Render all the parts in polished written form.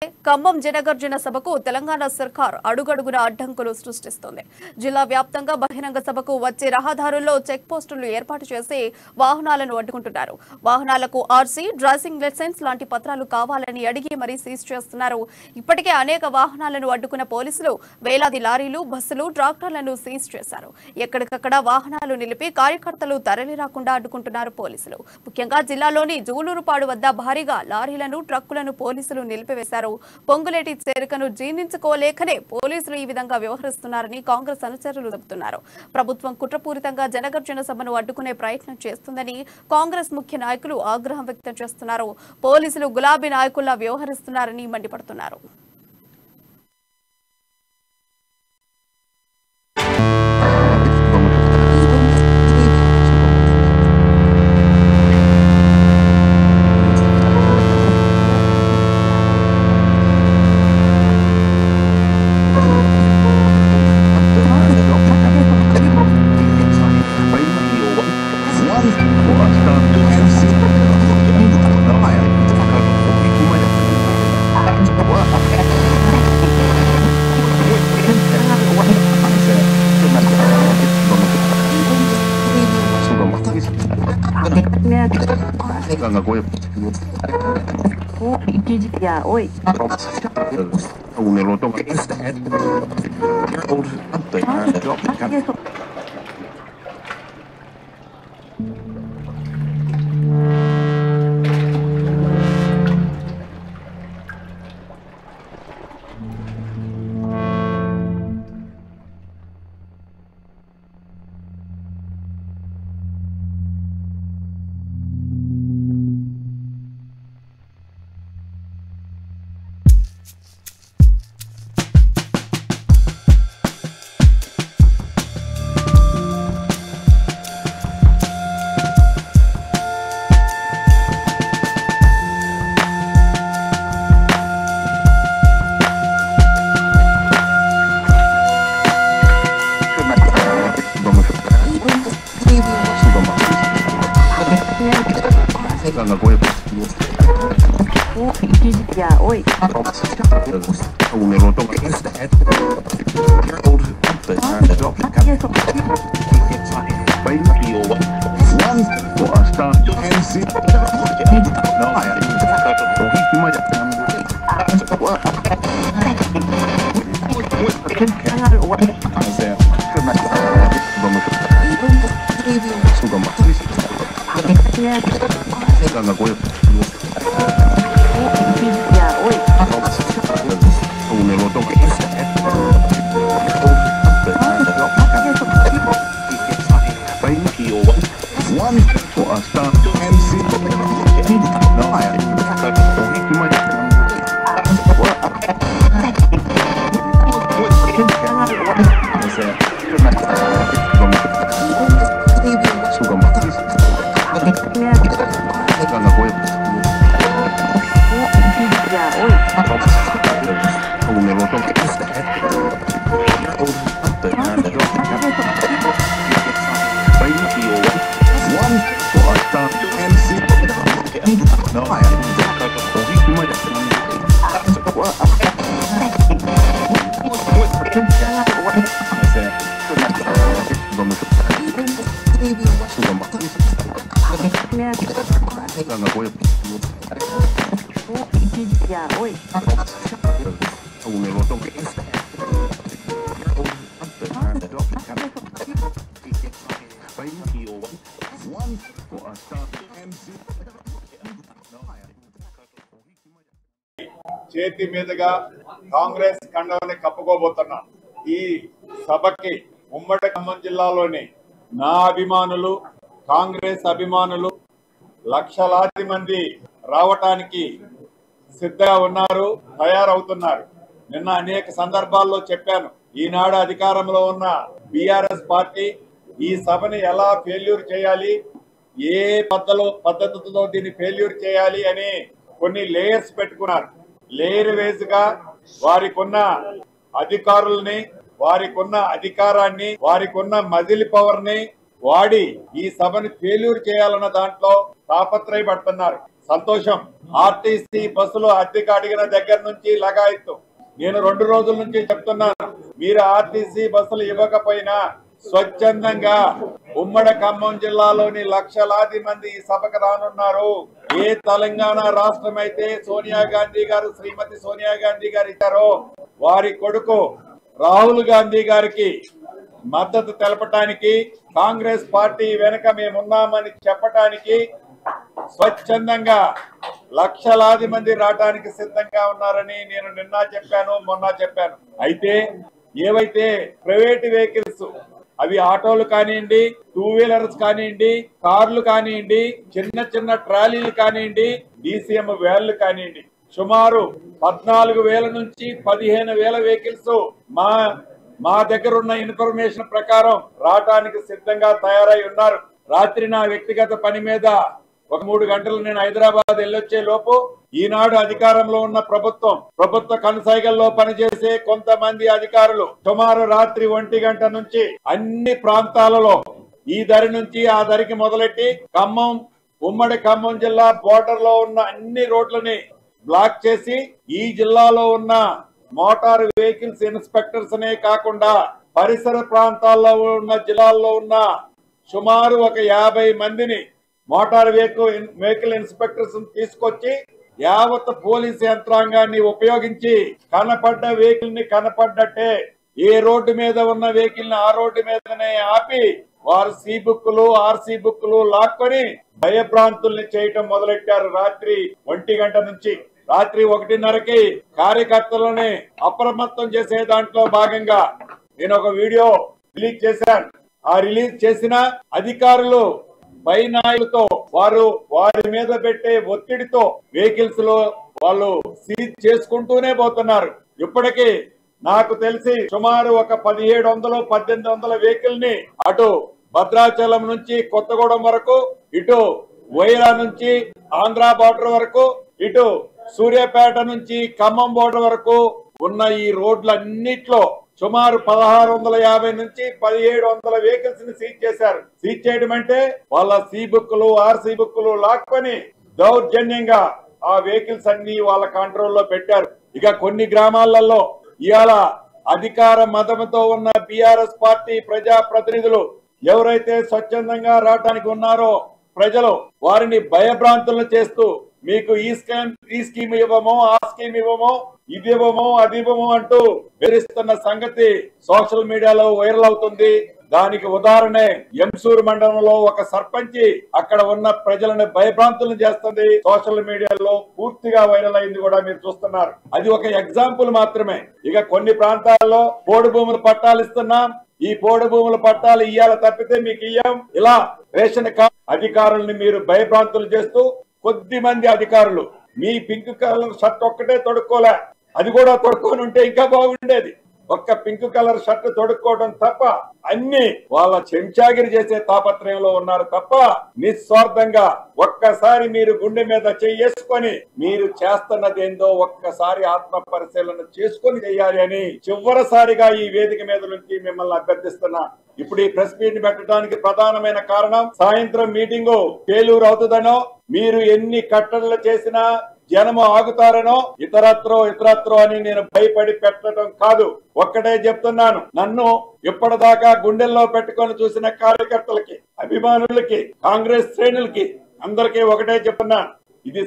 ఖమ్మం జనగర్జన సభకు తెలంగాణ సర్కార్ అడుగడుగున అడ్డంకులు సృష్టిస్తోంది. జిల్లా వ్యాప్తంగా బహిరంగ సభకు వచ్చే రహదారుల్లో చెక్ పోస్టులు ఏర్పాటు చేసి వాహనాలను అడ్డుకుంటున్నారు. వాహనాలకు ఆర్సీ, డ్రైవింగ్ లైసెన్స్ లాంటి పత్రాలు కావాలని అడిగి మరీ సీజ్ చేస్తున్నారు. ఇప్పటికే అనేక వాహనాలను అడ్డుకున్న పోలీసులు వేలాది లారీలు, బస్సులు, ట్రాక్టర్లను సీజ్ చేశారు. ఎక్కడికక్కడ వాహనాలు నిలిపి కార్యకర్తలు తరలి రాకుండా అడ్డుకుంటున్నారు పోలీసులు. ముఖ్యంగా జిల్లాలోని జూలూరుపాడు వద్ద భారీగా లారీలను, ట్రక్కులను పోలీసులు నిలిపివేశారు. పొంగులేటి చేరికను జీర్ణించుకోలేకనే పోలీసులు ఈ విధంగా వ్యవహరిస్తున్నారని కాంగ్రెస్ అనుచరులు చెబుతున్నారు. ప్రభుత్వం కుట్రపూరితంగా జనగర్జన సభను అడ్డుకునే ప్రయత్నం చేస్తుందని కాంగ్రెస్ ముఖ్య నాయకులు ఆగ్రహం వ్యక్తం చేస్తున్నారు. పోలీసులు గులాబీ నాయకుల్లా వ్యవహరిస్తున్నారని మండిపడుతున్నారు. Ya, oi. Ya, oi. చేతి మీదుగా కాంగ్రెస్ కండవని కప్పుకోబోతున్నాం. ఈ సభకి ఉమ్మడి ఖమ్మం జిల్లాలోని నా అభిమానులు, కాంగ్రెస్ అభిమానులు లక్షలాది మంది రావటానికి సిద్ధంగా ఉన్నారు, తయారవుతున్నారు. నిన్న అనేక సందర్భాల్లో చెప్పాను, ఈనాడు అధికారంలో ఉన్న బీఆర్ఎస్ పార్టీ ఈ సభని ఎలా ఫెయిల్యూర్ చేయాలి, ఏ పద్ధతితో దీన్ని ఫెయిల్యూర్ చేయాలి అని కొన్ని లేయర్స్ పెట్టుకున్నారు. లేయర్ వేస్ గా వారికి ఉన్న అధికారుల్ని, వారికి ఉన్న అధికారాన్ని, వారికి ఉన్న మజిల్ పవర్ ని వాడి ఈ సభని ఫెయిల్యూర్ చేయాలన్న దాంట్లో తాపత్రయపడుతున్నారు. సంతోషం. ఆర్టీసీ బస్సులు అద్దెకు అడిగిన దగ్గర నుంచి లగాయత్తు. నేను 2 రోజుల నుంచి చెప్తున్నాను, మీరు ఆర్టీసీ బస్సులు ఇవ్వకపోయినా స్వచ్ఛందంగా ఉమ్మడి ఖమ్మం జిల్లాలోని లక్షలాది మంది ఈ సభకు రానున్నారు. ఏ తెలంగాణ రాష్ట్రం అయితే సోనియా గాంధీ గారు, శ్రీమతి సోనియా గాంధీ గారు ఇచ్చారో, వారి కొడుకు రాహుల్ గాంధీ గారికి మద్దతు తెలపటానికి, కాంగ్రెస్ పార్టీ వెనుక మేమున్నామని చెప్పటానికి స్వచ్ఛందంగా లక్షలాది మంది రావడానికి సిద్ధంగా ఉన్నారని నేను నిన్న చెప్పాను, మొన్న చెప్పాను. అయితే ఏవైతే ప్రైవేట్ వెహికల్స్, అవి ఆటోలు కానివ్వండి, 2 వీలర్స్ కానివ్వండి, కార్లు కానివ్వండి, చిన్న చిన్న ట్రాలీలు కానివ్వండి, DCM వ్యాన్లు కానివ్వండి, సుమారు 14,000 నుంచి 15,000 వెహికల్స్ మా దగ్గర ఉన్న ఇన్ఫర్మేషన్ ప్రకారం రావడానికి సిద్ధంగా తయారై ఉన్నారు. రాత్రి నా వ్యక్తిగత పని మీద ఒక 3 గంటలు నేను హైదరాబాద్ వెళ్ళొచ్చే లోపు ఈనాడు అధికారంలో ఉన్న ప్రభుత్వ కనసాగల్లో పనిచేసే కొంతమంది అధికారులు సుమారు రాత్రి 1 గంట నుంచి అన్ని ప్రాంతాలలో ఈ దరి నుంచి ఆ దరికి మొదలెట్టి ఉమ్మడి ఖమ్మం జిల్లా బోర్డర్ లో ఉన్న అన్ని రోడ్లని బ్లాక్ చేసి ఈ జిల్లాలో ఉన్న మోటార్ వెహికల్స్ ఇన్స్పెక్టర్స్ అనే కాకుండా పరిసర ప్రాంతాల్లో ఉన్న జిల్లాల్లో ఉన్న సుమారు ఒక 50 మందిని మోటార్ వెహికల్ ఇన్స్పెక్టర్స్ తీసుకొచ్చి యావత్ పోలీస్ యంత్రాంగాన్ని ఉపయోగించి కనపడ్డ వెహికల్ ని కనపడ్డట్టే, ఏ రోడ్డు మీద ఉన్న వెహికల్ ని ఆ రోడ్డు మీదనే ఆపి వారు సి బుక్లు, RC బుక్లు లాక్కొని భయభ్రాంతుల్ని చేయటం మొదలెట్టారు. రాత్రి 1 గంట నుంచి రాత్రి 1:30కి కార్యకర్తలని అప్రమత్తం చేసే దాంట్లో భాగంగా నేను ఒక వీడియో రిలీజ్ చేశాను. ఆ రిలీజ్ చేసిన అధికారులు బైనాయిలతో వారి మీద పెట్టే ఒత్తిడితో వెహికల్స్ లో వాళ్ళు సీజ్ చేసుకుంటూనే పోతున్నారు. ఇప్పటికీ నాకు తెలిసి సుమారు ఒక 1700-1800 వెహికల్ ని అటు భద్రాచలం నుంచి కొత్తగూడెం వరకు, ఇటు వైరా నుంచి ఆంధ్ర బోర్డర్ వరకు, ఇటు సూర్యాపేట నుంచి ఖమ్మం బోర్డర్ వరకు ఉన్న ఈ రోడ్లన్నిట్లో సుమారు 1650 నుంచి 1700 వెహికల్స్ ని సీజ్ చేశారు. సీజ్ చేయడం అంటే వాళ్ళ సి బుక్లు, RC బుక్లు లాక్కొని దౌర్జన్యంగా ఆ వెహికల్స్ అన్ని వాళ్ళ కంట్రోల్లో పెట్టారు. ఇక కొన్ని గ్రామాలలో ఇవాళ అధికార మదముతో ఉన్న BRS పార్టీ ప్రజా ప్రతినిధులు ఎవరైతే స్వచ్ఛందంగా రావడానికి ఉన్నారో ప్రజలు, వారిని భయభ్రాంతులను చేస్తూ మీకు ఈ స్కీమ్ ఇవ్వమో, ఆ స్కీమ్ ఇవ్వమో, ఇది ఇవ్వమో, అది ఇవ్వమో అంటూ బెదిరిస్తున్న సంగతి సోషల్ మీడియాలో వైరల్ అవుతుంది. దానికి ఉదాహరణే ఎంసూరు మండలంలో ఒక సర్పంచ్ అక్కడ ఉన్న ప్రజలను భయభ్రాంతులను చేస్తుంది. సోషల్ మీడియాలో పూర్తిగా వైరల్ అయింది కూడా మీరు చూస్తున్నారు. అది ఒక ఎగ్జాంపుల్ మాత్రమే. ఇక కొన్ని ప్రాంతాల్లో పోడు భూములు పట్టాలు ఇస్తున్నాం, ఈ పోడు భూముల పట్టాలు ఇయ్యాల తప్పితే మీకు ఇయ్యాం, ఇలా రేషన్ కార్డు అధికారుల్ని మీరు భయభ్రాంతులు చేస్తూ, కొద్ది మంది అధికారులు మీ పింక్ కలర్ షర్ట్ ఒక్కటే తొడుక్కోలే, అది కూడా తొడుక్కొని ఉంటే ఇంకా బాగుండేది. ఒక్క పింక్ కలర్ షర్ట్ తొడుక్కోవడం తప్ప అన్ని వాళ్ళ చెంచాగిరి చేసే తాపత్రయంలో ఉన్నారు తప్ప నిస్వార్థంగా ఒక్కసారి మీరు గుండె మీద చేసుకొని మీరు చేస్తున్నది ఏందో ఒక్కసారి ఆత్మ పరిశీలన చేసుకొని చేయాలి అని చివరిసారిగా ఈ వేదిక మీద నుంచి మిమ్మల్ని అభ్యర్థిస్తున్నా. ఇప్పుడు ఈ ప్రెస్ మీట్ పెట్టడానికి ప్రధానమైన కారణం సాయంత్రం మీటింగు ఫెయిల్యూర్ అవుతుందనో, మీరు ఎన్ని కట్టడలు చేసినా జనము ఆగుతారనో ఇతరత్రో అని నేను భయపడి పెట్టడం కాదు. ఒక్కటే చెప్తున్నాను, నన్ను ఇప్పటిదాకా గుండెల్లో పెట్టుకొని చూసిన కార్యకర్తలకి, అభిమానులకి, కాంగ్రెస్ శ్రేణులకి అందరికీ ఒకటే చెప్తున్నా, ఇది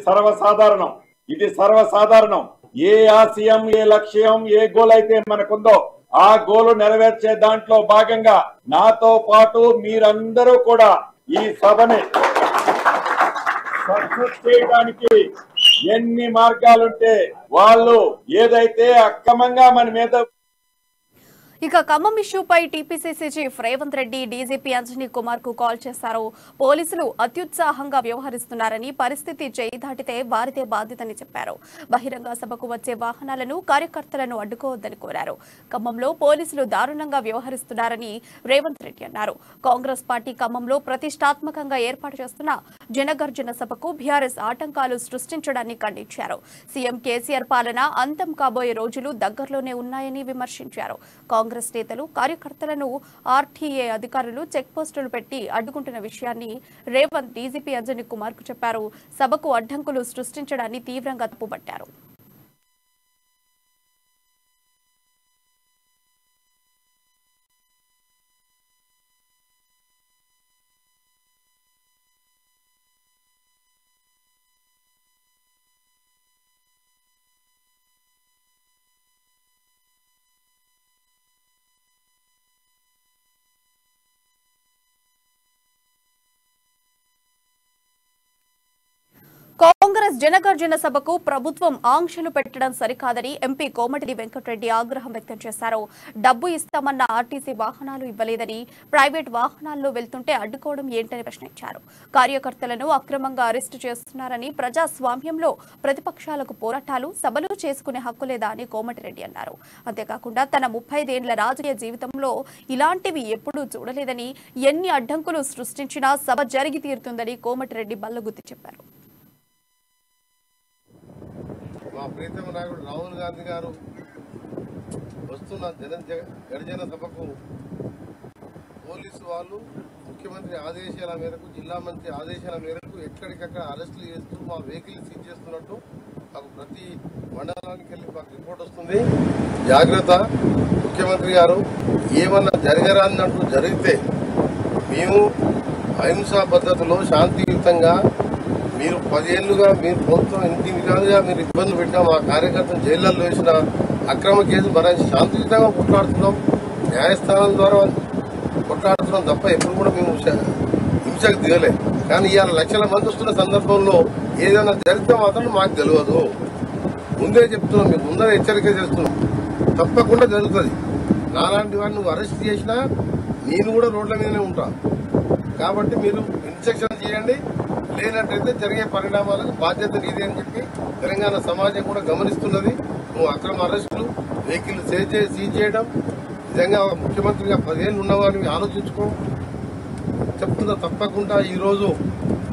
సర్వసాధారణం. ఏ ఆశయం, ఏ లక్ష్యం, ఏ గోల్ అయితే మనకుందో ఆ గోలు నెరవేర్చే దాంట్లో భాగంగా నాతో పాటు మీరందరూ కూడా ఈ సభని సక్సెస్ చేయడానికి ఎన్ని మార్గాలుంటే వాళ్ళు ఏదైతే అక్రమంగా మన మీద ఇక ఖమ్మం ఇష్యూపై TPCC chief Revanth Reddy DGP Anjani Kumar కు కాల్ చేశారు. పోలీసులు అత్యుత్సాహంగా వ్యవహరిస్తున్నారని, పరిస్థితి చేయి దాటితే వారిదే బాధ్యతని చెప్పారు. బహిరంగ సభకు వచ్చే వాహనాలను, కార్యకర్తలను అడ్డుకోవద్దని కోరారు. ఖమ్మంలో పోలీసులు దారుణంగా వ్యవహరిస్తున్నారని రేవంత్ రెడ్డి అన్నారు. కాంగ్రెస్ పార్టీ ఖమ్మంలో ప్రతిష్టాత్మకంగా ఏర్పాటు చేస్తున్న జనగర్జన సభకు బీఆర్ఎస్ ఆటంకాలు సృష్టించడాన్ని ఖండించారు. సీఎం కేసీఆర్ పాలన అంతం కాబోయే రోజులు దగ్గరలోనే ఉన్నాయని విమర్శించారు. కాంగ్రెస్ కాంగ్రెస్ నేతలు కార్యకర్తలను ఆర్టీఏ అధికారులు చెక్ పోస్టులు పెట్టి అడ్డుకుంటున్న విషయాన్ని రేవంత్ డీజీపీ అంజనీ కుమార్ కు చెప్పారు. సభకు అడ్డంకులు సృష్టించడాన్ని తీవ్రంగా తప్పుపట్టారు. కాంగ్రెస్ జనగర్జన సభకు ప్రభుత్వం ఆంక్షలు పెట్టడం సరికాదని ఎంపీ కోమటిరెడ్డి వెంకటరెడ్డి ఆగ్రహం వ్యక్తం చేశారు. డబ్బు ఇస్తామన్న ఆర్టీసీ వాహనాలు ఇవ్వలేదని, ప్రైవేట్ వాహనాల్లో వెళ్తుంటే అడ్డుకోవడం ఏంటని ప్రశ్నించారు. కార్యకర్తలను అక్రమంగా అరెస్టు చేస్తున్నారని, ప్రజాస్వామ్యంలో ప్రతిపక్షాలకు పోరాటాలు, సభలు చేసుకునే హక్కు లేదా అని కోమటిరెడ్డి అన్నారు. అంతేకాకుండా తన 35 ఏళ్ల రాజకీయ జీవితంలో ఇలాంటివి ఎప్పుడూ చూడలేదని, ఎన్ని అడ్డంకులు సృష్టించినా సభ జరిగి తీరుతుందని కోమటిరెడ్డి బల్లగుద్ది చెప్పారు. మా ప్రీతమ నాయకుడు రాహుల్ గాంధీ గారు వస్తున్న గర్జన సభకు పోలీసు వాళ్ళు ముఖ్యమంత్రి ఆదేశాల మేరకు, జిల్లా మంత్రి ఆదేశాల మేరకు ఎక్కడికక్కడ అరెస్టులు చేస్తూ మా వెహికల్ సీజ్ చేస్తున్నట్టు మాకు ప్రతి మండలానికి వెళ్ళి మాకు రిపోర్ట్ వస్తుంది. జాగ్రత్త, ముఖ్యమంత్రి గారు ఏమన్నా జరగరాదంటూ జరిగితే మేము అహింసా పద్ధతిలో శాంతియుతంగా, మీరు 10 ఏళ్లుగా మీరు ప్రభుత్వం ఇంటి విధాలుగా మీరు ఇబ్బందులు పెట్టినా మా కార్యకర్తలు జైళ్లలో వేసిన అక్రమ కేసులు భరించి శాంతియుతంగా కొట్లాడుతున్నాం. న్యాయస్థానం ద్వారా కొట్లాడుతున్నాం తప్ప ఎప్పుడు కూడా మేము హింసకు దిగలేదు. కానీ ఇవాళ లక్షల మంది వస్తున్న సందర్భంలో ఏదైనా జరిగితే మాత్రం మాకు తెలియదు. ముందే చెప్తున్నాం, మీకు ముందర హెచ్చరిక చేస్తున్నాం, తప్పకుండా జరుగుతుంది. నాలాంటి వాడిని నువ్వు అరెస్ట్ చేసినా నేను కూడా రోడ్ల మీదనే ఉంటా. కాబట్టి మీరు ఇన్స్ట్రక్షన్ చేయండి, లేనట్టయితే జరిగే పరిణామాలకు బాధ్యత నీదే అని చెప్పి తెలంగాణ సమాజం కూడా గమనిస్తున్నది. నువ్వు అక్రమ అరెస్టులు, వెహికల్ సీజ్ చేయడం, నిజంగా ముఖ్యమంత్రిగా 10 ఏళ్ళు ఉన్నవారిని ఆలోచించుకో చెప్తున్నా. తప్పకుండా ఈరోజు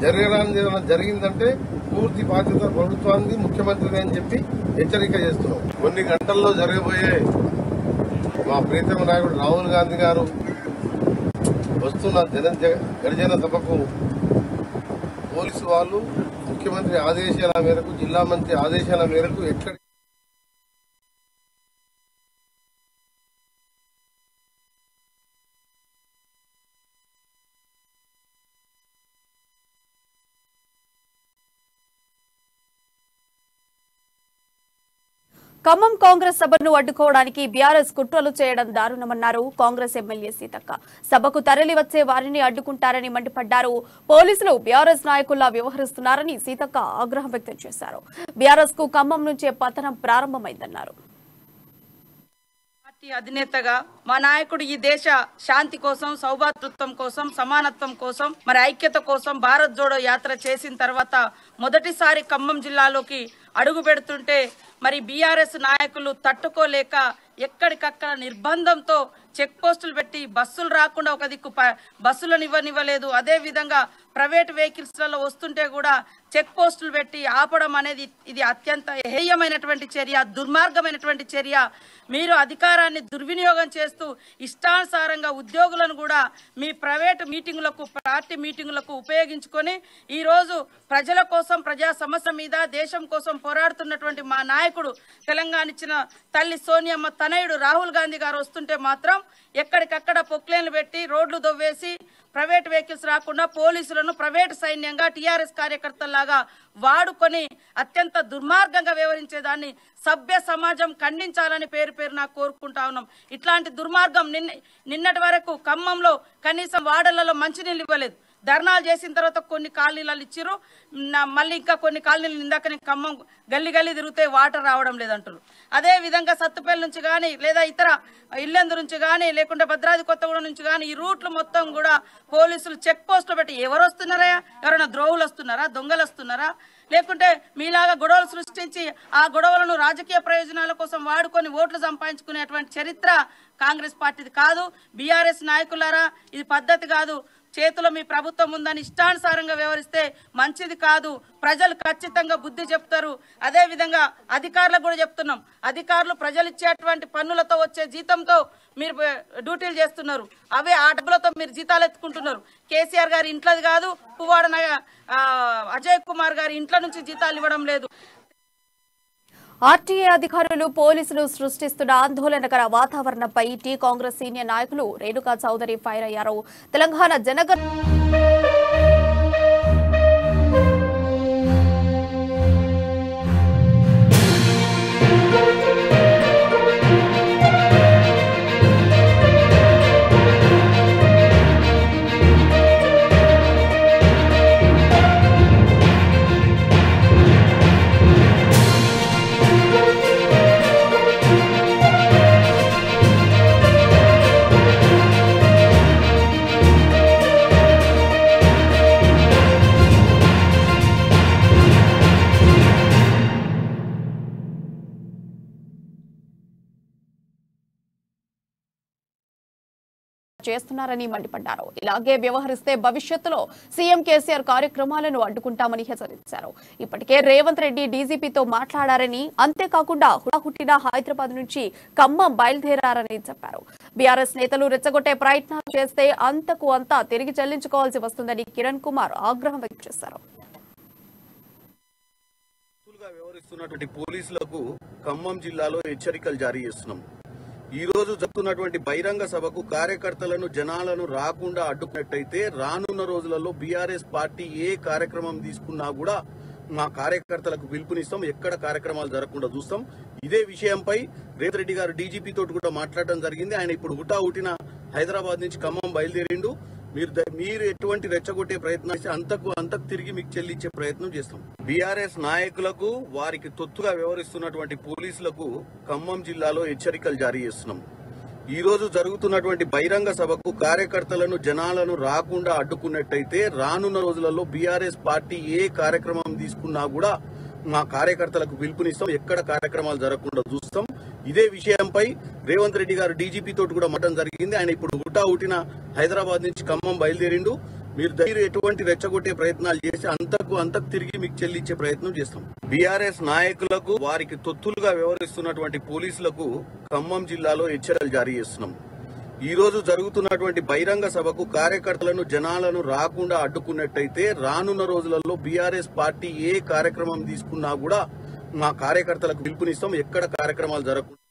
జరగరాని జరిగిందంటే పూర్తి బాధ్యత ప్రభుత్వానికి, ముఖ్యమంత్రిని అని చెప్పి హెచ్చరిక చేస్తున్నాం. కొన్ని గంటల్లో జరగబోయే మా ప్రీతమ నాయకుడు రాహుల్ గాంధీ గారు వస్తున్న గర్జన సభకు పోలీసు వాళ్ళు ముఖ్యమంత్రి ఆదేశాల మేరకు, జిల్లా మంత్రి ఆదేశాల మేరకు ఎక్కడ ఖమ్మం కాంగ్రెస్ సభను అడ్డుకోవడానికి బీఆర్ఎస్ కుట్రలు చేయడం దారుణమన్నారు కాంగ్రెస్ ఎమ్మెల్యే సీతక్క. సభకు తరలి వచ్చే వారిని అడ్డుకుంటారని మండిపడ్డారు. పోలీసులు బీఆర్ఎస్ నాయకుల్లా వ్యవహరిస్తున్నారని సీతక్క ఆగ్రహం వ్యక్తం చేశారు. బీఆర్ఎస్ కు ఖమ్మం నుంచే పతనం ప్రారంభమైందన్నారు. పార్టీ అధినేతగా మా నాయకుడు ఈ దేశ శాంతి కోసం, సౌభాతృత్వం కోసం, సమానత్వం కోసం, మరి ఐక్యత కోసం భారత్ జోడో యాత్ర చేసిన తర్వాత మొదటిసారి ఖమ్మం జిల్లాలోకి అడుగు పెడుతుంటే మరి బీఆర్ఎస్ నాయకులు తట్టుకోలేక ఎక్కడికక్కడ నిర్బంధంతో చెక్ పోస్టులు పెట్టి బస్సులు రాకుండా ఒక దిక్కు బస్సులను ఇవ్వనివ్వలేదు. అదే విధంగా ప్రైవేట్ వెహికల్స్లలో వస్తుంటే కూడా చెక్ పోస్టులు పెట్టి ఆపడం అనేది ఇది అత్యంత హేయమైనటువంటి చర్య, దుర్మార్గమైనటువంటి చర్య. మీరు అధికారాన్ని దుర్వినియోగం చేస్తూ ఇష్టానుసారంగా ఉద్యోగులను కూడా మీ ప్రైవేట్ మీటింగులకు, పార్టీ మీటింగులకు ఉపయోగించుకొని ఈరోజు ప్రజల కోసం, ప్రజా సమస్య మీద, దేశం కోసం పోరాడుతున్నటువంటి మా నాయకుడు, తెలంగాణ ఇచ్చిన తల్లి సోనియమ్మ తనయుడు రాహుల్ గాంధీ గారు వస్తుంటే మాత్రం ఎక్కడికక్కడ పొక్లేన్లు పెట్టి రోడ్లు దొవ్వేసి ప్రైవేట్ వెహికల్స్ రాకుండా పోలీసులను ప్రైవేట్ సైన్యంగా టీఆర్ఎస్ కార్యకర్తల్లాగా వాడుకొని అత్యంత దుర్మార్గంగా వ్యవహరించేదాన్ని సభ్య సమాజం ఖండించాలని పేరున కోరుకుంటా ఉన్నాం. ఇట్లాంటి దుర్మార్గం నిన్నటి వరకు ఖమ్మంలో కనీసం వాడలలో మంచినీళ్ళు ఇవ్వలేదు. ధర్నాలు చేసిన తర్వాత కొన్ని కాలనీలు ఇచ్చిరు, మళ్ళీ ఇంకా కొన్ని కాలనీలు ఇందాక ఖమ్మం గల్లీ తిరిగితే వాటర్ రావడం లేదంటారు. అదే విధంగా సత్తుపల్లి నుంచి కానీ, లేదా ఇతర ఇల్లెందు నుంచి కానీ, లేకుంటే భద్రాద్రి కొత్తగూడెం నుంచి కానీ ఈ రూట్లు మొత్తం కూడా పోలీసులు చెక్ పోస్టులు పెట్టి ఎవరు వస్తున్నారా? ఎవరైనా ద్రోహులు వస్తున్నారా? దొంగలు వస్తున్నారా? లేకుంటే మీలాగా గొడవలు సృష్టించి ఆ గొడవలను రాజకీయ ప్రయోజనాల కోసం వాడుకొని ఓట్లు సంపాదించుకునేటువంటి చరిత్ర కాంగ్రెస్ పార్టీది కాదు. బీఆర్ఎస్ నాయకులారా, ఇది పద్ధతి కాదు. చేతిలో మీ ప్రభుత్వం ఉందని ఇష్టానుసారంగా వ్యవహరిస్తే మంచిది కాదు. ప్రజలు ఖచ్చితంగా బుద్ధి చెప్తారు. అదే విధంగా అధికారులకు కూడా చెప్తున్నాం, అధికారులు ప్రజలు ఇచ్చేటువంటి పన్నులతో వచ్చే జీతంతో మీరు డ్యూటీలు చేస్తున్నారు. అవే ఆ డబ్బులతో మీరు జీతాలు ఎత్తుకుంటున్నారు. కేసీఆర్ గారి ఇంట్లోది కాదు, పువ్వాడ అజయ్ కుమార్ గారి ఇంట్లో నుంచి జీతాలు ఇవ్వడం లేదు. ఆర్టీఏ అధికారులు పోలీసులు సృష్టిస్తున్న ఆందోళనకర వాతావరణంపై టీ కాంగ్రెస్ సీనియర్ నాయకులు రేణుకా చౌదరి ఫైర్ అయ్యారు. తెలంగాణ జనగణ చేస్తున్నారని మండిపడ్డారు. ఇలాగే వ్యవహరిస్తే భవిష్యత్తులో సీఎం కేసీఆర్ కార్యక్రమాలను అడ్డుకుంటామని హెచ్చరించారు. ఇప్పటికే రేవంత్ రెడ్డి డీజీపీతో మాట్లాడారని, అంతేకాకుండా హుటాహుటిన హైదరాబాద్ నుంచి ఖమ్మం బయలుదేరారని చెప్పారు. బీఆర్ఎస్ నేతలు రెచ్చగొట్టే ప్రయత్నాలు చేస్తే అంతకు అంతా తిరిగి చెల్లించుకోవాల్సి వస్తుందని కిరణ్ కుమార్ ఆగ్రహం వ్యక్తం చేశారు. వ్యవహరిస్తున్నటువంటి పోలీసులకు ఖమ్మం జిల్లాలో హెచ్చరికలు జారీ చేస్తున్నాం. ఈ రోజు జరుగుతున్నటువంటి బహిరంగ సభకు కార్యకర్తలను జనాలను రాకుండా అడ్డుకున్నట్టయితే రానున్న రోజులలో బీఆర్ఎస్ పార్టీ ఏ కార్యక్రమం తీసుకున్నా కూడా మా కార్యకర్తలకు పిలుపునిస్తాం. ఎక్కడ కార్యక్రమాలు జరగకుండా చూస్తాం. ఇదే విషయంపై రేవంత్ రెడ్డి గారు డీజీపీ తోటి కూడా మాట్లాడడం జరిగింది. ఆయన ఇప్పుడు హుటాహుటిన హైదరాబాద్ నుంచి ఖమ్మం బయలుదేరిండు. మీరు ఎటువంటి రెచ్చగొట్టే ప్రయత్నం చేస్తే అంతకు తిరిగి మీకు చెల్లించే ప్రయత్నం చేస్తాం. బీఆర్ఎస్ నాయకులకు వారికి తొత్తుగా వ్యవహరిస్తున్నటువంటి పోలీసులకు ఖమ్మం జిల్లాలో హెచ్చరికలు జారీ చేస్తున్నాం. ఈ రోజు జరుగుతున్నటువంటి బహిరంగ సభకు కార్యకర్తలను జనాలను రాకుండా అడ్డుకున్నట్టయితే రానున్న రోజులలో బీఆర్ఎస్ పార్టీ ఏ కార్యక్రమం తీసుకున్నా కూడా మా కార్యకర్తలకు పిలుపునిస్తాం. ఎక్కడ కార్యక్రమాలు జరగకుండా చూస్తాం. ఇదే విషయంపై రేవంత్ రెడ్డి గారు డీజీపీ తోటి కూడా మాట్లాడడం జరిగింది. ఆయన ఇప్పుడు హుటాహుటిన హైదరాబాద్ నుంచి ఖమ్మం బయలుదేరిండు. మీరు ఎటువంటి రెచ్చగొట్టే ప్రయత్నాలు చేసి అంతకు తిరిగి మీకు చెల్లించే ప్రయత్నం చేస్తాం. బీఆర్ఎస్ నాయకులకు వారికి తొత్తులుగా వ్యవహరిస్తున్నటువంటి పోలీసులకు ఖమ్మం జిల్లాలో హెచ్చరికలు జారీ చేస్తున్నాం. ఈ రోజు జరుగుతున్నటువంటి బహిరంగ సభకు కార్యకర్తలను జనాలను రాకుండా అడ్డుకున్నట్టయితే రానున్న రోజులలో బీఆర్ఎస్ పార్టీ ఏ కార్యక్రమం తీసుకున్నా కూడా మా కార్యకర్తలకు పిలుపునిస్తాం. ఎక్కడ కార్యక్రమాలు జరగకుండా